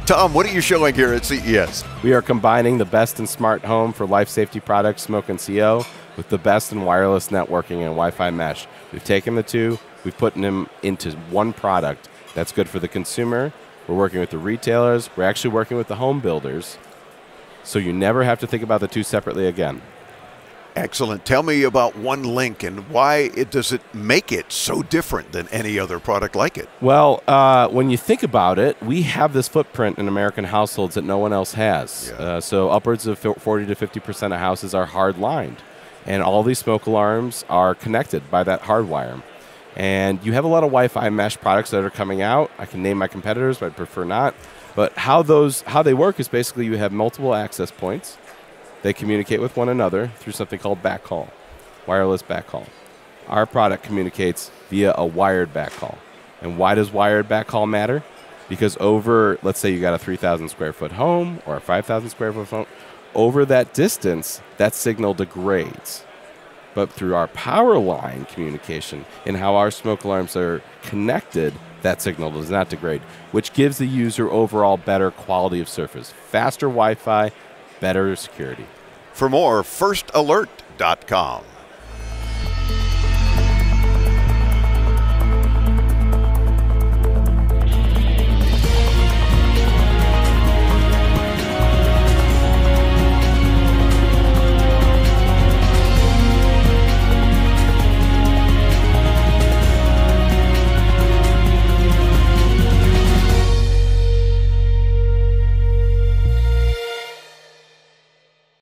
Tom, what are you showing here at CES? We are combining the best in smart home for life safety products, smoke and CO, with the best in wireless networking and Wi-Fi mesh. We've taken the two, we've put them into one product that's good for the consumer. We're working with the retailers. We're actually working with the home builders. So you never have to think about the two separately again. Excellent. Tell me about Onelink and why does it make it so different than any other product like it? Well, when you think about it, we have this footprint in American households that no one else has. Yeah. So upwards of 40 to 50% of houses are hard-lined. And all these smoke alarms are connected by that hardwire. And you have a lot of Wi-Fi mesh products that are coming out. I can name my competitors, but I prefer not. But how they work is basically you have multiple access points. They communicate with one another through something called backhaul, wireless backhaul. Our product communicates via a wired backhaul. And why does wired backhaul matter? Because over, let's say you got a 3,000 square foot home or a 5,000 square foot home, over that distance, that signal degrades. But through our power line communication and how our smoke alarms are connected, that signal does not degrade, which gives the user overall better quality of service, faster Wi-Fi, better security. For more, firstalert.com.